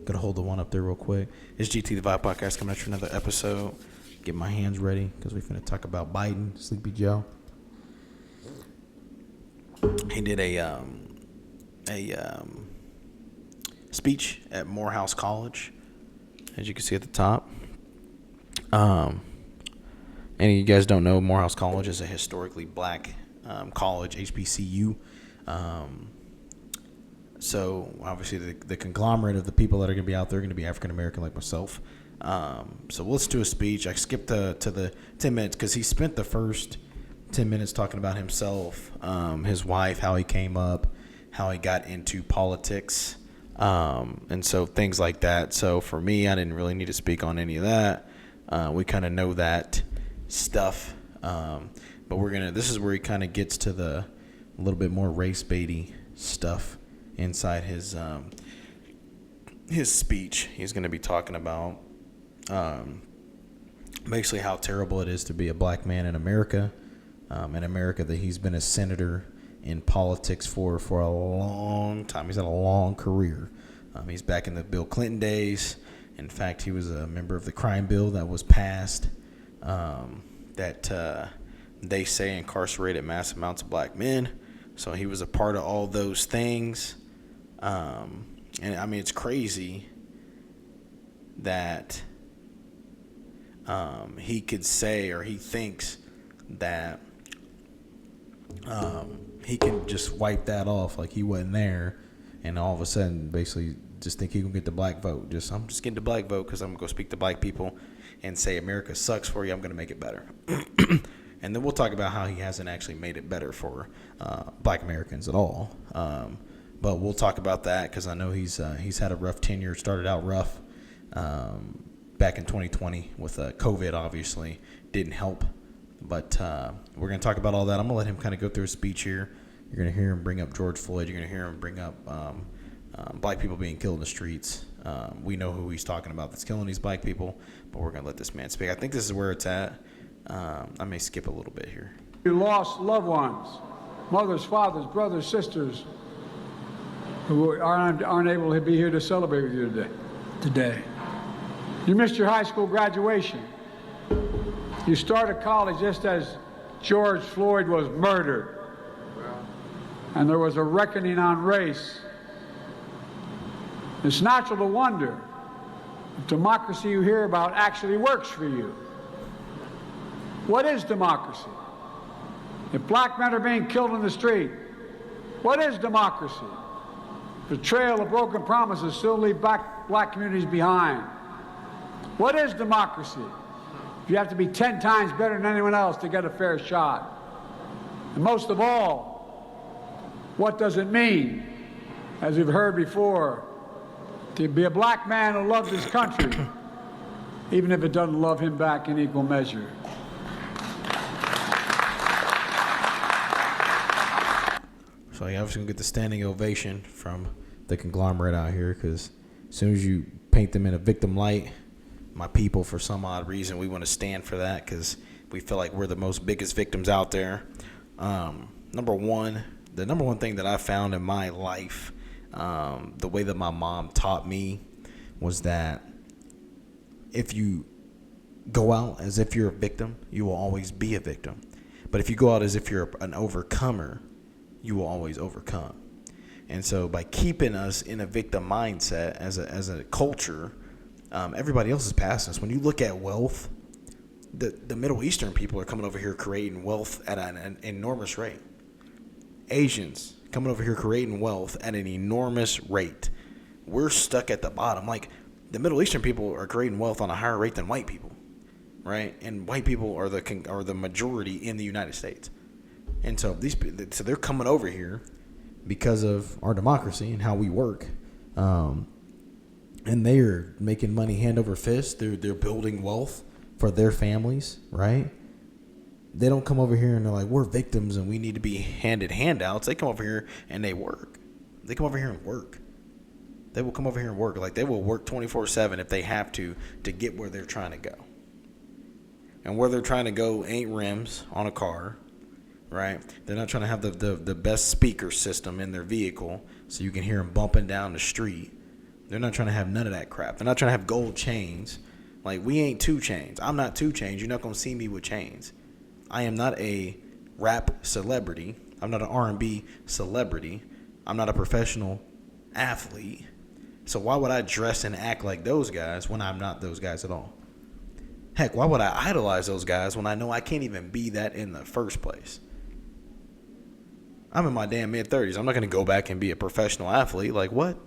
Gotta hold the one up there real quick. It's GT the Vibe Podcast coming at you for another episode. Get my hands ready because we're finna talk about Biden, Sleepy Joe. He did a speech at Morehouse College, as you can see at the top. Any of you guys don't know, Morehouse College is a historically black college, HBCU. So obviously the conglomerate of the people that are going to be out there are going to be African American like myself. So let's do a speech. I skipped to the 10 minutes because he spent the first 10 minutes talking about himself, his wife, how he came up, how he got into politics, and so things like that. So for me, I didn't really need to speak on any of that. We kind of know that stuff, but this is where he kind of gets to the a little bit more race baity stuff inside his speech. He's going to be talking about basically how terrible it is to be a black man in America, that he's been a senator in politics for a long time. He's had a long career. He's back in the Bill Clinton days. In fact, he was a member of the crime bill that was passed that they say incarcerated mass amounts of black men. So he was a part of all those things. And I mean, it's crazy that he could say, or he thinks that he can just wipe that off like he wasn't there, and all of a sudden basically just think he can get the black vote. I'm just getting the black vote because I'm going to go speak to black people and say America sucks for you. I'm going to make it better. And then we'll talk about how he hasn't actually made it better for black Americans at all. But we'll talk about that because I know he's had a rough tenure. Started out rough back in 2020 with COVID, obviously. Didn't help. But we're going to talk about all that. I'm going to let him kind of go through his speech here. You're going to hear him bring up George Floyd. You're going to hear him bring up black people being killed in the streets. We know who he's talking about that's killing these black people, but we're going to let this man speak. I think this is where it's at. I may skip a little bit here. You lost loved ones, mothers, fathers, brothers, sisters, who aren't able to be here to celebrate with you today. You missed your high school graduation. You started college just as George Floyd was murdered. And there was a reckoning on race. It's natural to wonder if democracy you hear about actually works for you. What is democracy? If black men are being killed in the street, what is democracy? The trail of broken promises still leave black communities behind. What is democracy? You have to be 10 times better than anyone else to get a fair shot. And most of all, what does it mean, as we've heard before, to be a black man who loves his country, even if it doesn't love him back in equal measure? So you're obviously going to get the standing ovation from the conglomerate out here because as soon as you paint them in a victim light, my people, for some odd reason, we want to stand for that because we feel like we're the biggest victims out there. The number one thing that I found in my life, the way that my mom taught me, was that if you go out as if you're a victim, you will always be a victim. But if you go out as if you're an overcomer, you will always overcome. And so by keeping us in a victim mindset as a culture, everybody else is passing us. When you look at wealth, the Middle Eastern people are coming over here creating wealth at an enormous rate. Asians coming over here creating wealth at an enormous rate. We're stuck at the bottom. Like, the Middle Eastern people are creating wealth on a higher rate than white people, right? And white people are the majority in the United States. And so they're coming over here because of our democracy and how we work. And they are making money hand over fist. They're building wealth for their families, right? They don't come over here and they're like, we're victims and we need to be handed handouts. They come over here and they work. They come over here and work. They will come over here and work. Like, they will work 24/7 if they have to get where they're trying to go. And where they're trying to go ain't rims on a car, right? They're not trying to have the best speaker system in their vehicle so you can hear them bumping down the street. They're not trying to have none of that crap. They're not trying to have gold chains. Like, we ain't 2 Chainz. I'm not 2 Chainz. You're not going to see me with chains. I am not a rap celebrity. I'm not an R&B celebrity. I'm not a professional athlete. So why would I dress and act like those guys when I'm not those guys at all? Heck, why would I idolize those guys when I know I can't even be that in the first place? I'm in my damn mid-30s. I'm not going to go back and be a professional athlete. Like, what?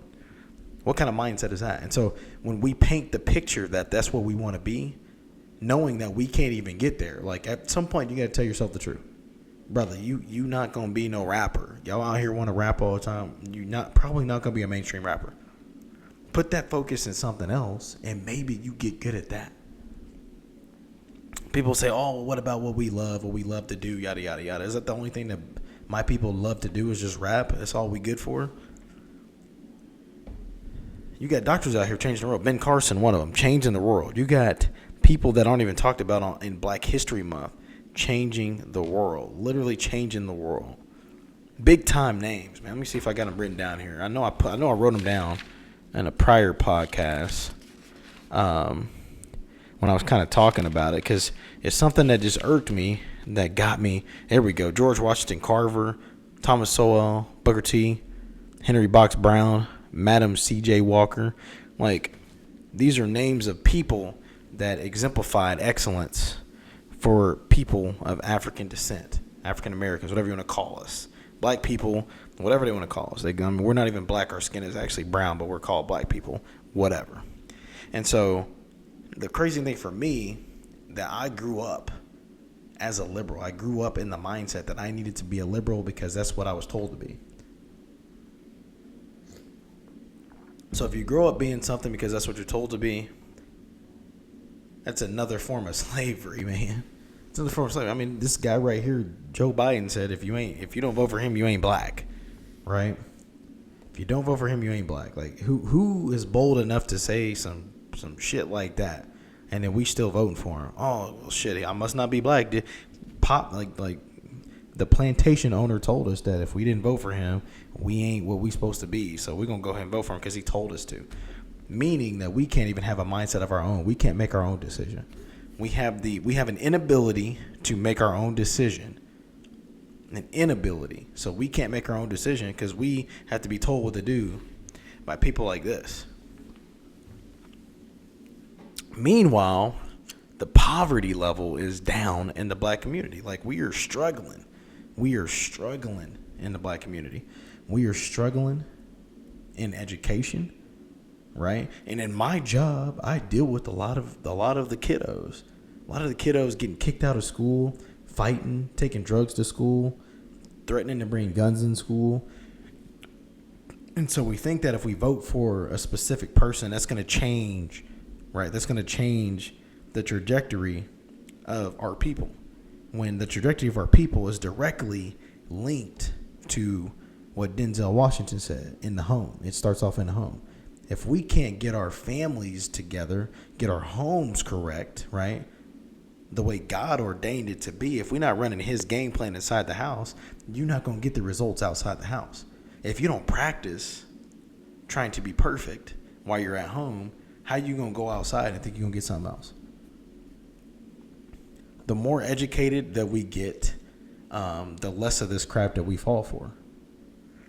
What kind of mindset is that? And so when we paint the picture that that's what we want to be, knowing that we can't even get there, like, at some point you got to tell yourself the truth. Brother, you not going to be no rapper. Y'all out here want to rap all the time. Probably not going to be a mainstream rapper. Put that focus in something else, and maybe you get good at that. People say, oh, what about what we love to do, yada, yada, yada. Is that the only thing that my people love to do is just rap? That's all we good for? You got doctors out here changing the world. Ben Carson, one of them, changing the world. You got people that aren't even talked about in Black History Month changing the world, literally changing the world. Big time names, man. Let me see if I got them written down here. I know I wrote them down in a prior podcast when I was kind of talking about it, because it's something that just irked me, that got me. There we go. George Washington Carver, Thomas Sowell, Booker T, Henry Box Brown, Madam C.J. Walker. Like, these are names of people that exemplified excellence for people of African descent, African Americans, whatever you want to call us. Black people, whatever they want to call us. We're not even black. Our skin is actually brown, but we're called black people, whatever. And so the crazy thing for me, that I grew up as a liberal. I grew up in the mindset that I needed to be a liberal because that's what I was told to be. So if you grow up being something because that's what you're told to be, that's another form of slavery, man. It's another form of slavery. I mean, this guy right here, Joe Biden, said if you don't vote for him, you ain't black, right? If you don't vote for him, you ain't black. Like, who is bold enough to say some shit like that, and then we still voting for him? Oh, well, shit, I must not be black. Like the plantation owner told us that if we didn't vote for him, we ain't what we supposed to be. So we're gonna go ahead and vote for him because he told us to. Meaning that we can't even have a mindset of our own. We can't make our own decision. We have an inability to make our own decision. An inability. So we can't make our own decision because we have to be told what to do by people like this. Meanwhile, the poverty level is down in the black community. Like, we are struggling. We are struggling in the black community. We are struggling in education, right? And in my job, I deal with a lot of the kiddos. A lot of the kiddos getting kicked out of school, fighting, taking drugs to school, threatening to bring guns in school. And so we think that if we vote for a specific person, that's going to change, right? That's going to change the trajectory of our people, when the trajectory of our people is directly linked to what Denzel Washington said, in the home. It starts off in the home. If we can't get our families together, get our homes correct, right, the way God ordained it to be, if we're not running his game plan inside the house, you're not going to get the results outside the house. If you don't practice trying to be perfect while you're at home, how you going to go outside and think you're going to get something else? The more educated that we get, the less of this crap that we fall for.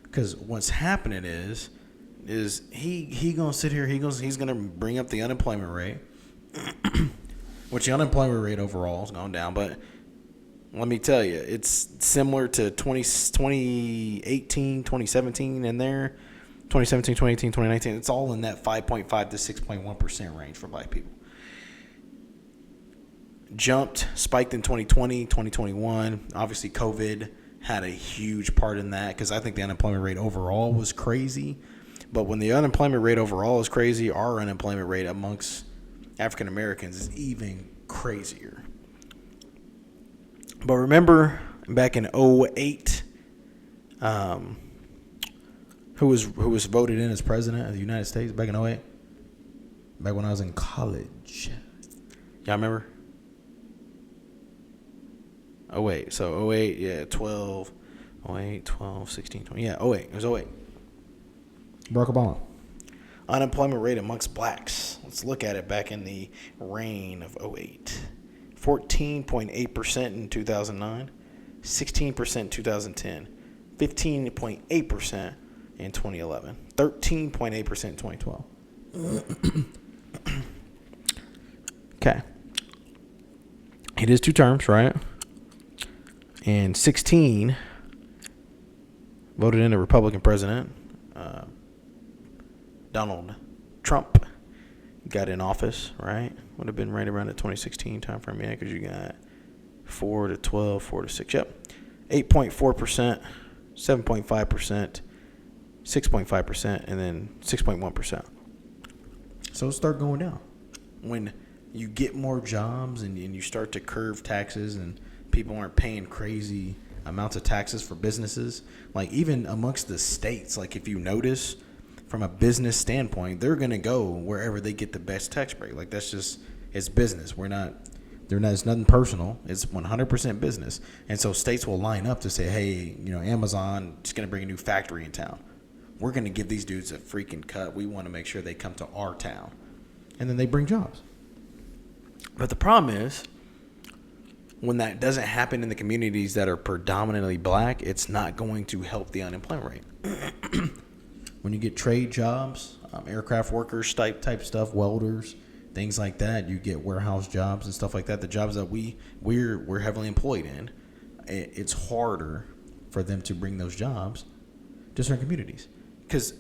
Because what's happening is he gonna sit here, he's gonna bring up the unemployment rate, which the unemployment rate overall is going down. But let me tell you, it's similar to 2018, 2017 in there, 2017, 2018, 2019. It's all in that 5.5 to 6.1% range for black people. Spiked in 2020, 2021. Obviously, COVID had a huge part in that, because I think the unemployment rate overall was crazy. But when the unemployment rate overall is crazy, our unemployment rate amongst African Americans is even crazier. But remember back in 2008, who was voted in as president of the United States back in 2008? Back when I was in college. Y'all remember? Oh, wait. So, 08, yeah, 12, 08, 12, 16, 20. Yeah, 08. It was 08. Barack Obama. Unemployment rate amongst blacks. Let's look at it back in the reign of '08. 14.8% in 2009, 16% in 2010, 15.8% in 2011, 13.8% in 2012. Okay. It is 2 terms, right? And 16 voted in a Republican president. Donald Trump got in office, right? Would have been right around the 2016 timeframe, yeah, because you got 4 to 12, 4 to 6. Yep. 8.4%, 7.5%, 6.5%, and then 6.1%. So it'll start going down. When you get more jobs and you start to curve taxes and people aren't paying crazy amounts of taxes for businesses, like even amongst the states, like if you notice from a business standpoint, they're going to go wherever they get the best tax break. Like that's just, it's business. It's nothing personal. It's 100% business. And so states will line up to say, hey, Amazon is going to bring a new factory in town. We're going to give these dudes a freaking cut. We want to make sure they come to our town. And then they bring jobs. But the problem is, when that doesn't happen in the communities that are predominantly black, it's not going to help the unemployment rate. When you get trade jobs, aircraft workers type stuff, welders, things like that, you get warehouse jobs and stuff like that. The jobs that we're heavily employed in, it's harder for them to bring those jobs to certain communities. Because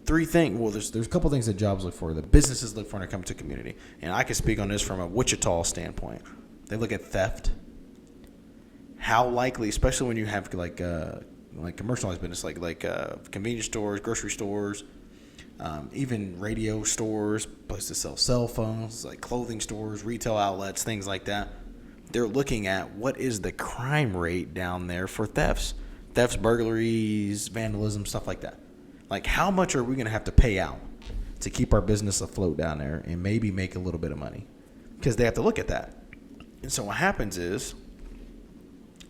there's a couple things that jobs look for, that businesses look for when it comes to community. And I can speak on this from a Wichita standpoint. They look at theft. How likely, especially when you have like commercialized business, like convenience stores, grocery stores, even radio stores, places to sell cell phones, like clothing stores, retail outlets, things like that. They're looking at what is the crime rate down there for thefts, burglaries, vandalism, stuff like that. Like, how much are we going to have to pay out to keep our business afloat down there and maybe make a little bit of money? Because they have to look at that. And so what happens is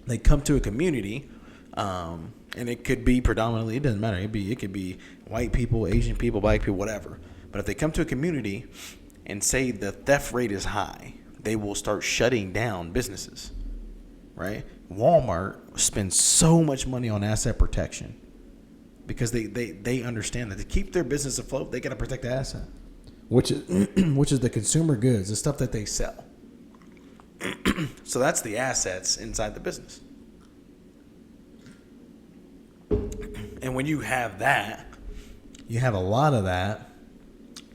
they come to a community, and it could be predominantly, it doesn't matter. It could be white people, Asian people, black people, whatever. But if they come to a community and say the theft rate is high, they will start shutting down businesses, right? Walmart spends so much money on asset protection because they understand that to keep their business afloat, they got to protect the asset, which is the consumer goods, the stuff that they sell. So that's the assets inside the business. And when you have that, you have a lot of that,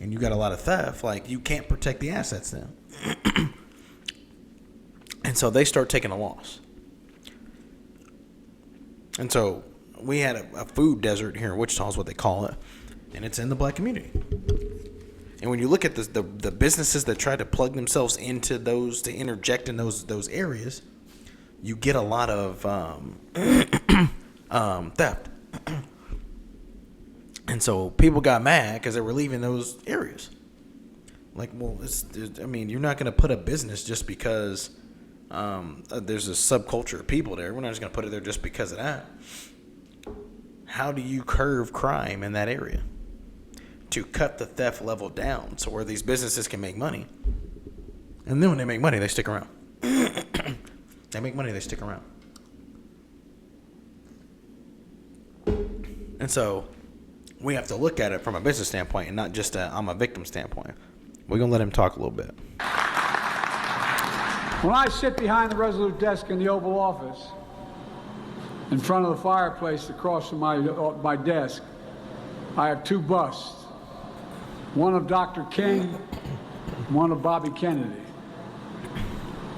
and you got a lot of theft, like you can't protect the assets then. And so they start taking a loss. And so we had a food desert here in Wichita is what they call it, and it's in the black community. And when you look at the businesses that try to plug themselves into those, to interject in those areas, you get a lot of theft. And so people got mad because they were leaving those areas. Like, well, you're not going to put a business just because there's a subculture of people there. We're not just going to put it there just because of that. How do you curb crime in that area to cut the theft level down so where these businesses can make money? And then when they make money, they stick around. They make money, they stick around. And so we have to look at it from a business standpoint and not just I'm a victim standpoint. We're going to let him talk a little bit. When I sit behind the Resolute desk in the Oval Office, in front of the fireplace across from my desk, I have 2 busts. One of Dr. King, one of Bobby Kennedy.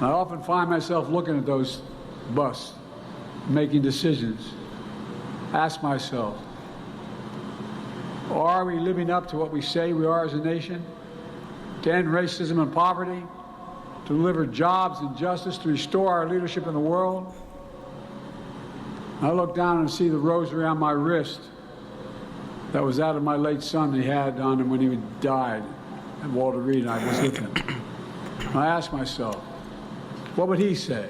I often find myself looking at those busts, making decisions. Ask myself, are we living up to what we say we are as a nation? To end racism and poverty? To deliver jobs and justice? To restore our leadership in the world? I look down and see the rosary on my wrist that was that of my late son he had on him when he died at Walter Reed, and I was with him. And I ask myself, what would he say?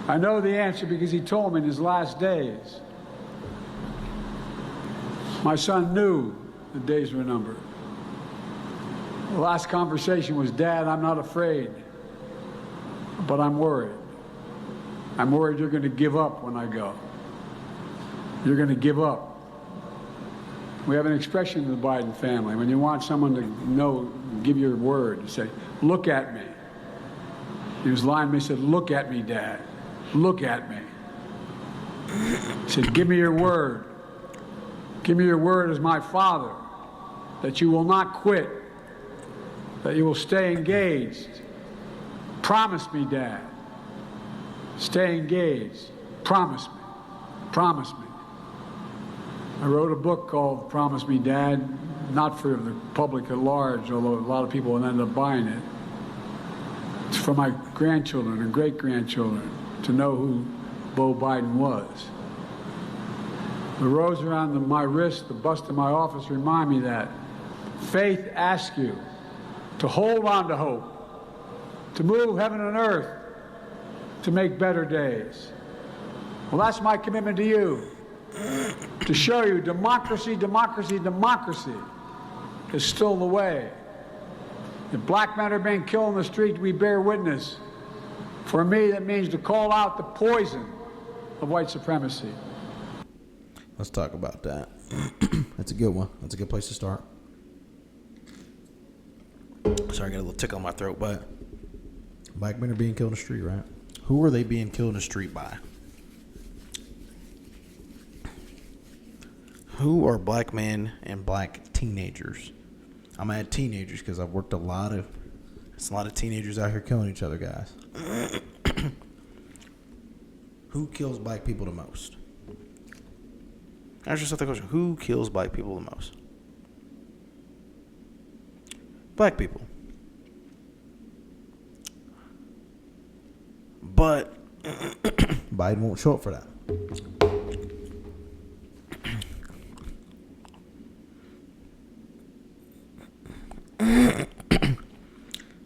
I know the answer because he told me in his last days. My son knew the days were numbered. The last conversation was, Dad, I'm not afraid, but I'm worried. I'm worried you're going to give up when I go. You're going to give up. We have an expression in the Biden family. When you want someone to know, give your word, you say, look at me. He was lying to me, he said, look at me, Dad. Look at me. He said, give me your word. Give me your word as my father, that you will not quit, that you will stay engaged. Promise me, Dad. Stay engaged. Promise me. Promise me. I wrote a book called Promise Me, Dad, not for the public at large, although a lot of people will end up buying it. It's for my grandchildren and great-grandchildren to know who Beau Biden was. The rose around my wrist, the bust in my office remind me that. Faith asks you to hold on to hope, to move heaven and earth, to make better days. Well, that's my commitment to you, to show you democracy, democracy, democracy is still the way. If black men are being killed in the street, we bear witness. For me, that means to call out the poison of white supremacy. Let's talk about that. That's a good one. That's a good place to start. Sorry, I got a little tickle on my throat, but black men are being killed in the street, right? Who are they being killed in the street by? Who are black men and black teenagers? I'm gonna add teenagers because I've worked a lot of teenagers out here killing each other, guys. Who kills black people the most? Ask yourself the question: who kills black people the most? Black people. But Biden won't show up for that.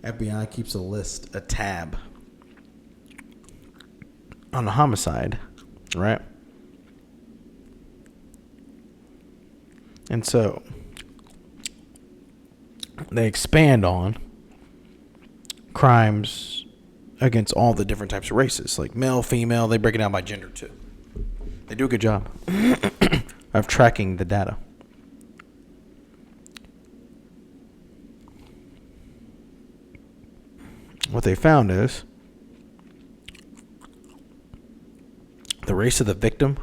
FBI keeps a tab on the homicide, right? And so they expand on crimes against all the different types of races, like male, female. They break it down by gender too. They do a good job of tracking the data. What they found is the race of the victim.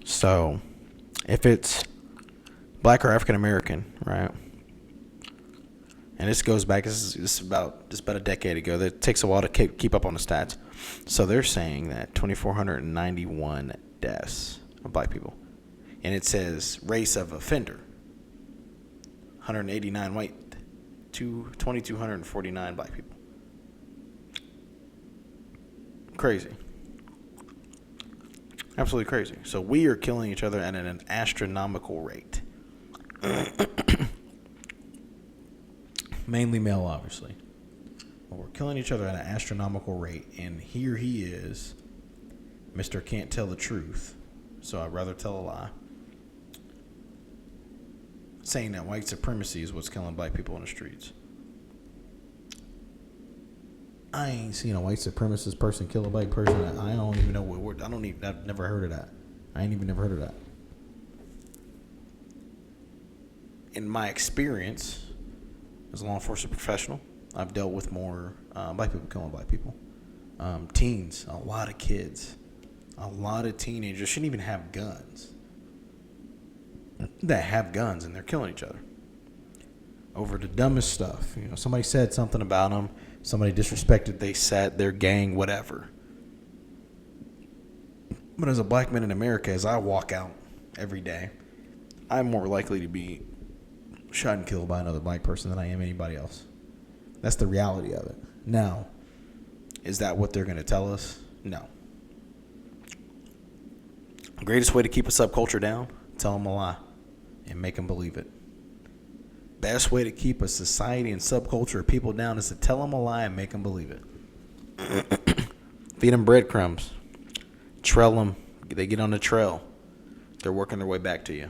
So if it's black or African American, right? And this goes back, this is about a decade ago. That takes a while to keep up on the stats. So they're saying that 2,491 deaths of black people. And it says race of offender, 189 white, 2,249 black people. Crazy. Absolutely crazy. So we are killing each other at an astronomical rate. Mainly male, obviously. But we're killing each other at an astronomical rate. And here he is, Mr. Can't Tell the Truth. So I'd rather tell a lie. Saying that white supremacy is what's killing black people in the streets. I ain't seen a white supremacist person kill a black person. I don't even know what word. I've never heard of that. I ain't even never heard of that. In my experience as a law enforcement professional, I've dealt with more black people killing black people. Teens, a lot of kids, a lot of teenagers shouldn't even have guns. That have guns and they're killing each other over the dumbest stuff. You know, somebody said something about them. Somebody disrespected their gang, whatever. But as a black man in America, as I walk out every day, I'm more likely to be shot and killed by another black person than I am anybody else. That's the reality of it. Now, is that what they're going to tell us? No. The greatest way to keep a subculture down, tell them a lie and make them believe it. Best way to keep a society and subculture of people down is to tell them a lie and make them believe it. Feed them breadcrumbs. Trail them. They get on the trail. They're working their way back to you.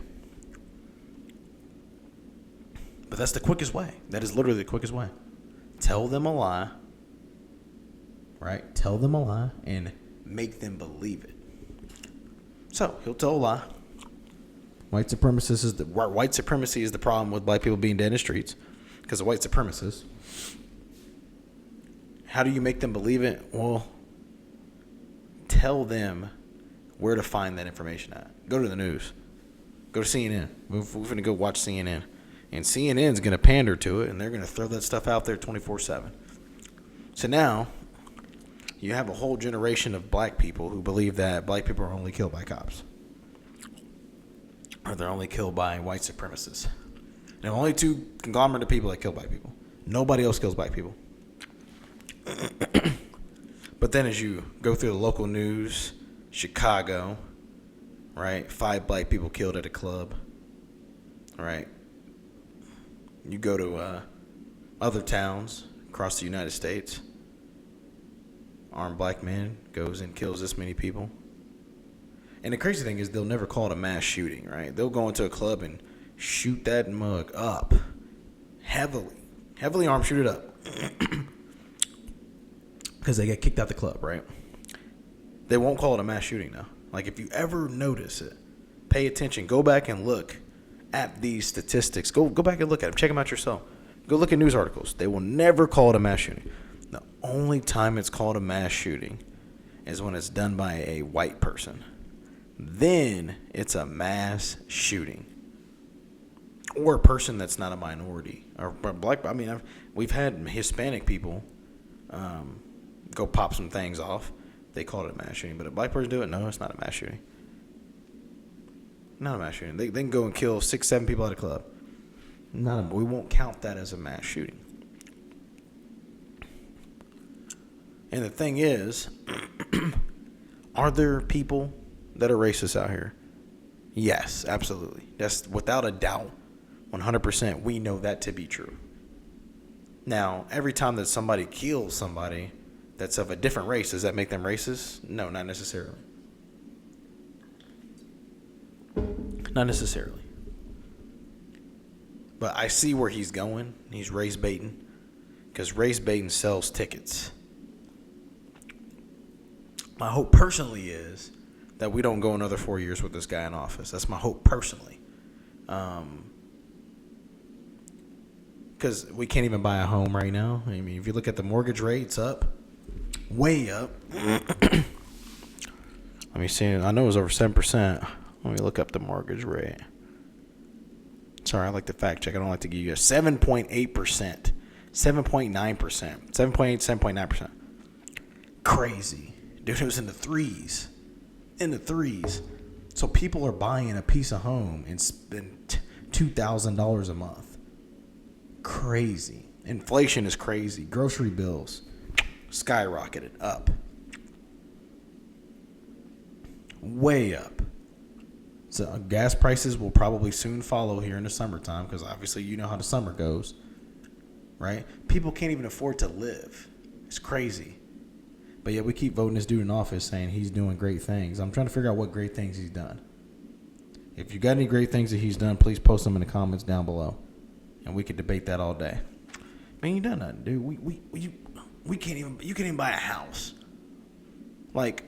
But that's the quickest way. That is literally the quickest way. Tell them a lie. Right? Tell them a lie and make them believe it. So, he'll tell a lie. White supremacy is the problem with black people being dead in the streets because of white supremacists. How do you make them believe it? Well, tell them where to find that information at. Go to the news. Go to CNN. We're going to go watch CNN. And CNN's going to pander to it, and they're going to throw that stuff out there 24/7. So now, you have a whole generation of black people who believe that black people are only killed by cops. Or they're only killed by white supremacists. There are only two conglomerate of people that kill black people. Nobody else kills black people. But then as you go through the local news, Chicago, right? 5 black people killed at a club, right? You go to other towns across the United States. Armed black man goes and kills this many people. And the crazy thing is they'll never call it a mass shooting, right? They'll go into a club and shoot that mug up heavily armed, shoot it up. Because they get kicked out the club, right? They won't call it a mass shooting though. Like if you ever notice it, pay attention, go back and look at these statistics. Go back and look at them. Check them out yourself. Go look at news articles. They will never call it a mass shooting. The only time it's called a mass shooting is when it's done by a white person. Then it's a mass shooting. Or a person that's not a minority. Or black. I mean, we've had Hispanic people go pop some things off. They call it a mass shooting. But if a black person do it, no, it's not a mass shooting. Not a mass shooting. They can go and kill 6-7 people at a club. We won't count that as a mass shooting. And the thing is, are there people that are racist out here? Yes, absolutely. That's without a doubt, 100%. We know that to be true. Now, every time that somebody kills somebody that's of a different race, does that make them racist? No, not necessarily. Not necessarily. But I see where he's going. He's race baiting. Because race baiting sells tickets. My hope personally is that we don't go another 4 years with this guy in office. That's my hope personally. Because we can't even buy a home right now. I mean, if you look at the mortgage rates up, way up. Let me see. I know it was over 7%. Let me look up the mortgage rate. Sorry, I like to fact check. I don't like to give you a 7.8%, 7.9%, 7.8, 7.9%. Crazy. Dude, it was in the threes. In the threes. So people are buying a piece of home and spend $2,000 a month. Crazy. Inflation is crazy. Grocery bills skyrocketed up. Way up. So gas prices will probably soon follow here in the summertime because obviously you know how the summer goes, right? People can't even afford to live. It's crazy. But yet we keep voting this dude in office saying he's doing great things. I'm trying to figure out what great things he's done. If you got any great things that he's done, please post them in the comments down below. And we could debate that all day. Man, you done nothing, dude. You can't even buy a house. Like,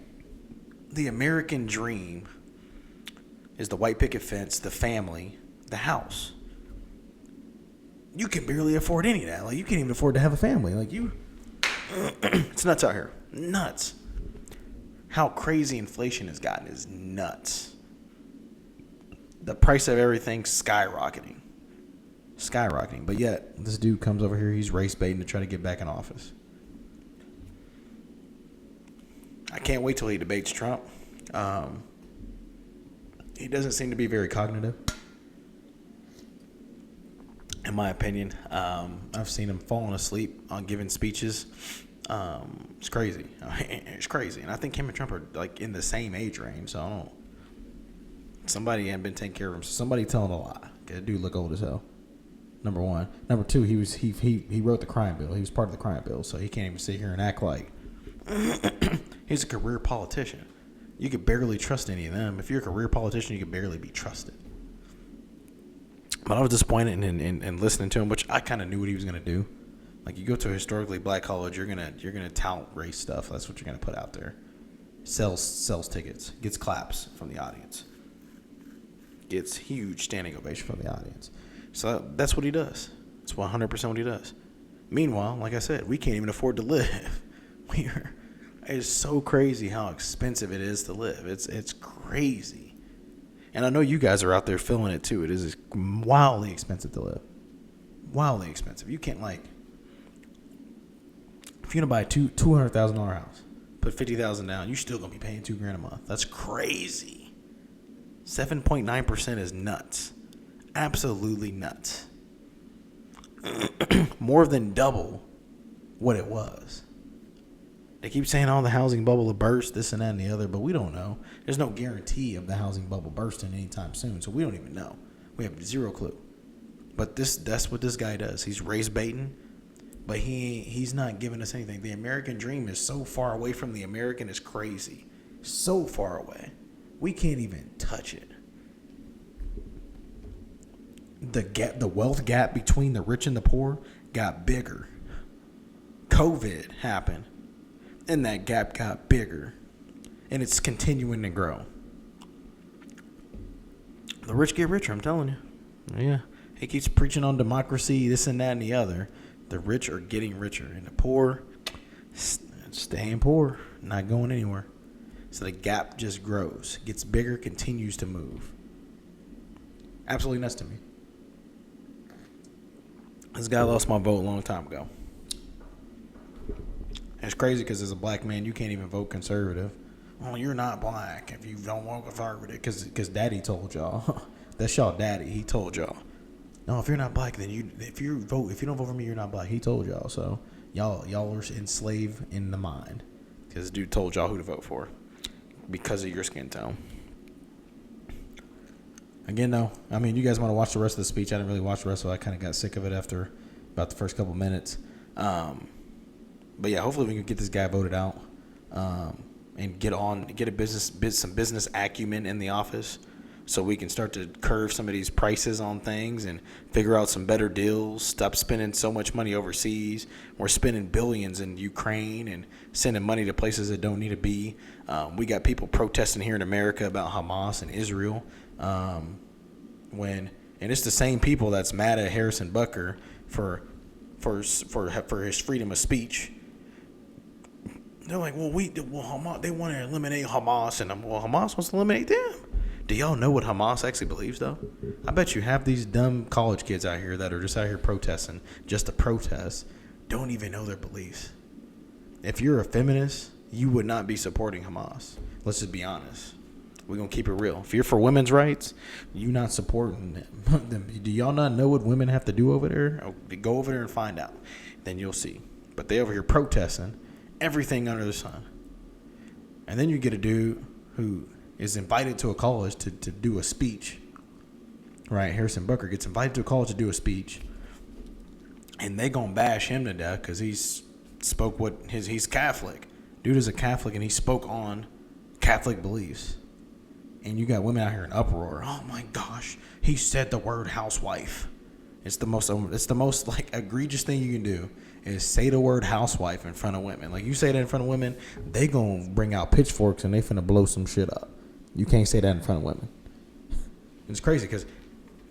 the American dream is the white picket fence, the family, the house. You can barely afford any of that. Like, you can't even afford to have a family. Like, it's nuts out here. Nuts. How crazy inflation has gotten is nuts. The price of everything's skyrocketing. But yet, this dude comes over here, he's race baiting to try to get back in office. I can't wait till he debates Trump. He doesn't seem to be very cognitive, in my opinion. I've seen him falling asleep on giving speeches. It's crazy. It's crazy. And I think him and Trump are like in the same age range. So I don't. Somebody hadn't been taking care of him. So somebody telling a lie. That dude look old as hell. Number one. Number two, he wrote the crime bill. He was part of the crime bill, so he can't even sit here and act like he's a career politician. You could barely trust any of them. If you're a career politician, you could barely be trusted. But I was disappointed in listening to him, which I kind of knew what he was going to do. Like, you go to a historically black college, you're gonna tout race stuff. That's what you're gonna put out there. Sells tickets, gets claps from the audience, gets huge standing ovation from the audience. So that's what he does. It's 100% what he does. Meanwhile, like I said, we can't even afford to live. It's so crazy how expensive it is to live. It's crazy. And I know you guys are out there feeling it too. It is wildly expensive to live. Wildly expensive. You can't, like, if you're gonna buy a $200,000 house, put $50,000 down, you're still gonna be paying $2,000 a month. That's crazy. 7.9% is nuts. Absolutely nuts. More than double what it was. They keep saying, oh, the housing bubble will burst, this and that and the other, but we don't know. There's no guarantee of the housing bubble bursting anytime soon, so we don't even know. We have zero clue. But that's what this guy does. He's race baiting, but he's not giving us anything. The American dream is so far away from the American, it's crazy. So far away. We can't even touch it. The wealth gap between the rich and the poor got bigger. COVID happened, and that gap got bigger, and it's continuing to grow. The rich get richer, I'm telling you. Yeah, he keeps preaching on democracy, this and that and the other. The rich are getting richer, and the poor staying poor, not going anywhere. So the gap just grows, gets bigger, continues to move. Absolutely nuts to me. This guy lost my vote a long time ago. It's crazy because as a black man, you can't even vote conservative. Well, you're not black if you don't vote conservative because daddy told y'all. That's y'all daddy. He told y'all. No, if you're not black, then if you don't vote for me, you're not black. He told y'all. So y'all are enslaved in the mind because the dude told y'all who to vote for because of your skin tone. Again, though, I mean, you guys want to watch the rest of the speech. I didn't really watch the rest of it. I kind of got sick of it after about the first couple minutes. But yeah, hopefully we can get this guy voted out and get some business acumen in the office so we can start to curve some of these prices on things and figure out some better deals. Stop spending so much money overseas. We're spending billions in Ukraine and sending money to places that don't need to be. We got people protesting here in America about Hamas and Israel. And it's the same people that's mad at Harrison Butker for his freedom of speech. They're like, Hamas, they want to eliminate Hamas, and Hamas wants to eliminate them. Do y'all know what Hamas actually believes, though? I bet you half these dumb college kids out here that are just out here protesting just to protest don't even know their beliefs. If you're a feminist, you would not be supporting Hamas. Let's just be honest. We're going to keep it real. If you're for women's rights, you're not supporting them. Do y'all not know what women have to do over there? Go over there and find out. Then you'll see. But they over here protesting everything under the sun. And then you get a dude who is invited to a college to do a speech. Right? Harrison Butker gets invited to a college to do a speech. And they going to bash him to death because he's Catholic. Dude is a Catholic and he spoke on Catholic beliefs. And you got women out here in uproar. Oh my gosh, he said the word housewife. It's the most like egregious thing you can do is say the word housewife in front of women. Like you say that in front of women, they gonna bring out pitchforks and they finna blow some shit up. You can't say that in front of women. It's crazy because,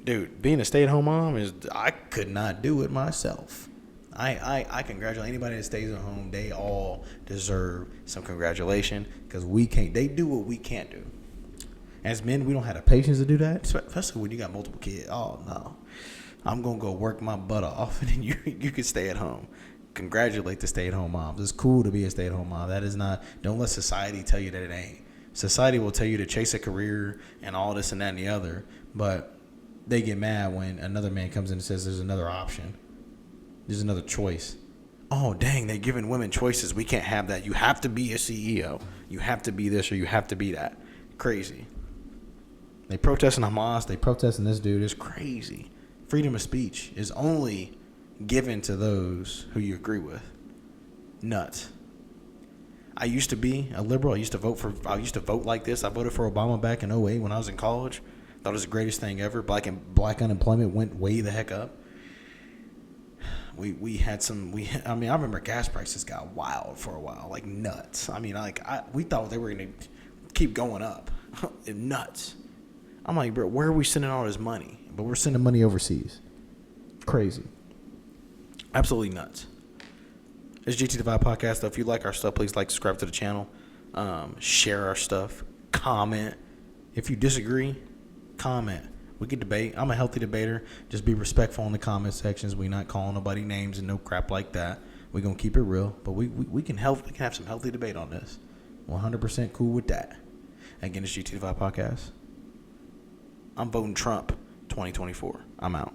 dude, being a stay-at-home mom I could not do it myself. I congratulate anybody that stays at home. They all deserve some congratulation because we can't. They do what we can't do. As men, we don't have the patience to do that, especially when you got multiple kids. Oh, no. I'm going to go work my butt off, and then you can stay at home. Congratulate the stay-at-home moms. It's cool to be a stay-at-home mom. That is not – don't let society tell you that it ain't. Society will tell you to chase a career and all this and that and the other, but they get mad when another man comes in and says there's another option. There's another choice. Oh, dang, they're giving women choices. We can't have that. You have to be a CEO. You have to be this or you have to be that. Crazy. They protesting Hamas. They protesting this dude. It's crazy. Freedom of speech is only given to those who you agree with. Nuts. I used to be a liberal. I used to vote like this. I voted for Obama back in 2008 when I was in college. Thought it was the greatest thing ever. Black unemployment went way the heck up. I remember gas prices got wild for a while, like nuts. We thought they were going to keep going up. Nuts. I'm like, bro, where are we sending all this money? But we're sending money overseas. Crazy. Absolutely nuts. It's GT Divide Podcast. Though, if you like our stuff, please like, subscribe to the channel. Share our stuff. Comment. If you disagree, comment. We can debate. I'm a healthy debater. Just be respectful in the comment sections. We not calling nobody names and no crap like that. We're going to keep it real. But we can have some healthy debate on this. 100% cool with that. Again, it's GT Divide Podcast. I'm voting Trump 2024. I'm out.